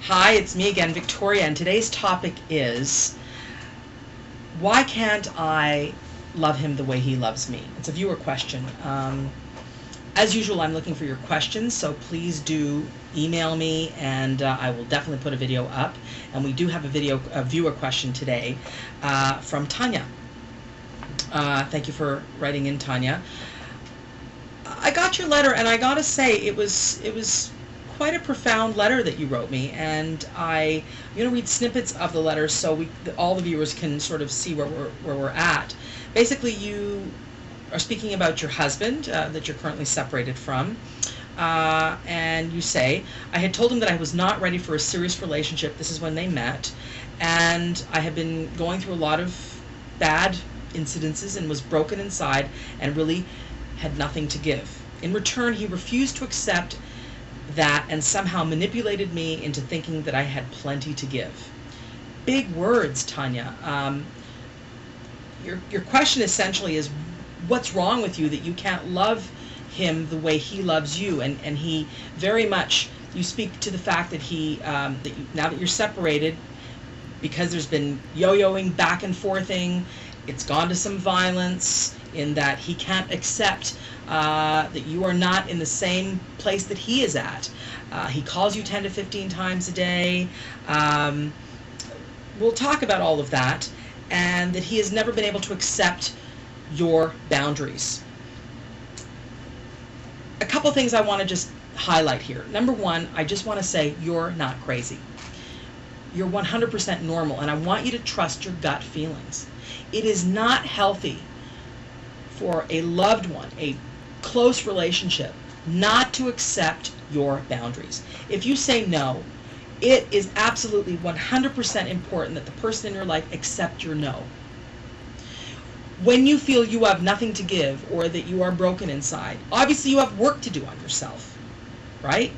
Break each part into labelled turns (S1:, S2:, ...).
S1: Hi, it's me again, Victoria, and today's topic is, why can't I love him the way he loves me? It's a viewer question. As usual, I'm looking for your questions, so please do email me, and I will definitely put a video up. And we do have a viewer question today from Tanya. Thank you for writing in, Tanya. I got your letter, and I gotta say, it was quite a profound letter that you wrote me, and I'm going to read snippets of the letter so all the viewers can sort of see where we're at. Basically, you are speaking about your husband that you're currently separated from, and you say, I had told him that I was not ready for a serious relationship. This is when they met, and I had been going through a lot of bad incidences and was broken inside and really had nothing to give. In return, he refused to accept that and somehow manipulated me into thinking that I had plenty to give. Big words, Tanya. Your question essentially is, what's wrong with you that you can't love him the way he loves you? And he very much, you speak to the fact that now that you're separated, because there's been yo-yoing back and forthing, it's gone to some violence, in that he can't accept that you are not in the same place that he is at. He calls you 10 to 15 times a day. We'll talk about all of that, and that he has never been able to accept your boundaries. A couple things I want to just highlight here. Number one, I just want to say you're not crazy. You're 100% normal, and I want you to trust your gut feelings. It is not healthy for a loved one, a close relationship, not to accept your boundaries. If you say no, it is absolutely 100% important that the person in your life accept your no. When you feel you have nothing to give or that you are broken inside, obviously you have work to do on yourself, right?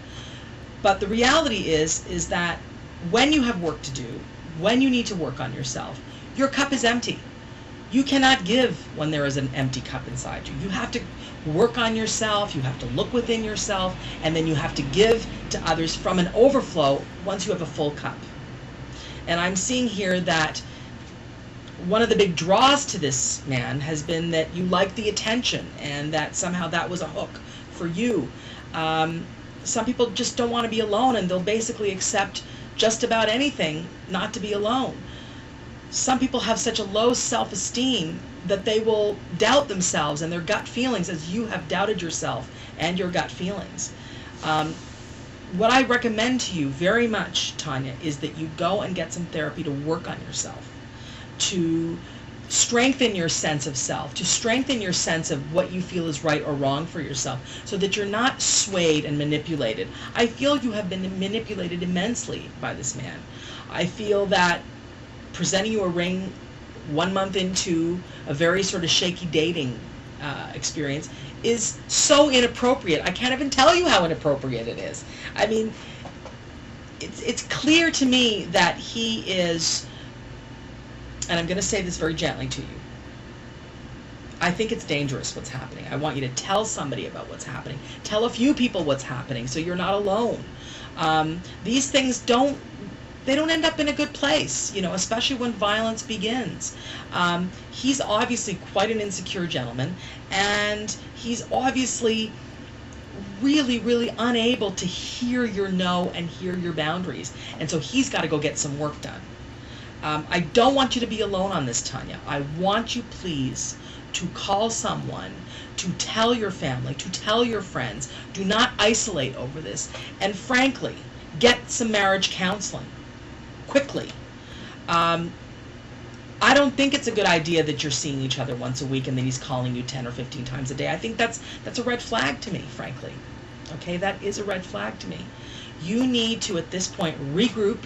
S1: But the reality is that when you have work to do, when you need to work on yourself, your cup is empty. You cannot give when there is an empty cup inside you. You have to work on yourself, you have to look within yourself, and then you have to give to others from an overflow once you have a full cup. And I'm seeing here that one of the big draws to this man has been that you like the attention, and that somehow that was a hook for you. Some people just don't want to be alone, and they'll basically accept just about anything not to be alone. Some people have such a low self-esteem that they will doubt themselves and their gut feelings, as you have doubted yourself and your gut feelings. What I recommend to you very much, Tanya, is that you go and get some therapy to work on yourself, to strengthen your sense of self, to strengthen your sense of what you feel is right or wrong for yourself, so that you're not swayed and manipulated. I feel you have been manipulated immensely by this man. I feel that presenting you a ring 1 month into a very sort of shaky dating experience is so inappropriate. I can't even tell you how inappropriate it is. I mean, it's clear to me that he is, and I'm going to say this very gently to you, I think it's dangerous what's happening. I want you to tell somebody about what's happening. Tell a few people what's happening so you're not alone. These things don't end up in a good place, especially when violence begins. He's obviously quite an insecure gentleman, and he's obviously really, really unable to hear your no and hear your boundaries. And so he's got to go get some work done. I don't want you to be alone on this, Tanya. I want you, please, to call someone, to tell your family, to tell your friends. Do not isolate over this. And frankly, get some marriage counseling quickly. I don't think it's a good idea that you're seeing each other once a week and that he's calling you 10 or 15 times a day. I think that's a red flag to me, frankly. Okay, that is a red flag to me. You need to, at this point, regroup,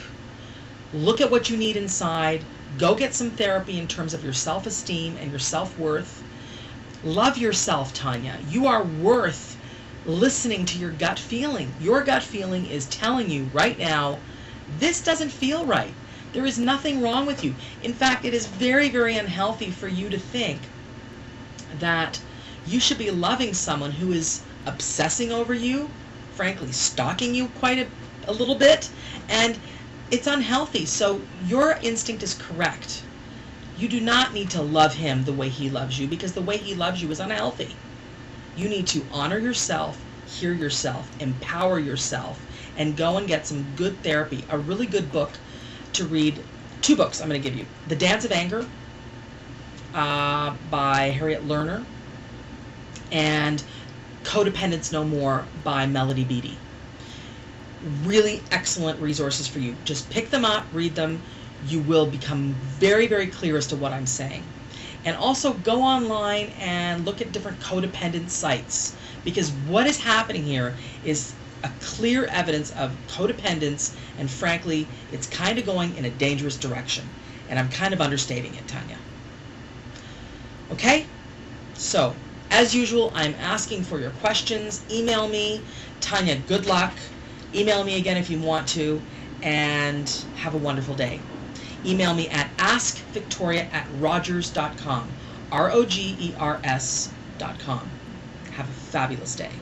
S1: look at what you need inside, go get some therapy in terms of your self-esteem and your self-worth. Love yourself, Tanya. You are worth listening to your gut feeling. Your gut feeling is telling you right now, this doesn't feel right. There is nothing wrong with you. In fact, it is very, very unhealthy for you to think that you should be loving someone who is obsessing over you, frankly stalking you quite a little bit, and it's unhealthy. So your instinct is correct. You do not need to love him the way he loves you, because the way he loves you is unhealthy. You need to honor yourself, hear yourself, empower yourself, and go and get some good therapy. A really good book to read, 2 books I'm going to give you. The Dance of Anger by Harriet Lerner, and Codependence No More by Melody Beattie. Really excellent resources for you. Just pick them up, read them. You will become very, very clear as to what I'm saying. And also go online and look at different codependent sites, because what is happening here is a clear evidence of codependence, and frankly, it's kind of going in a dangerous direction. And I'm kind of understating it, Tanya. Okay? So, as usual, I'm asking for your questions. Email me. Tanya, good luck. Email me again if you want to, and have a wonderful day. Email me at askvictoria@rogers.com, ROGERS.com. Have a fabulous day.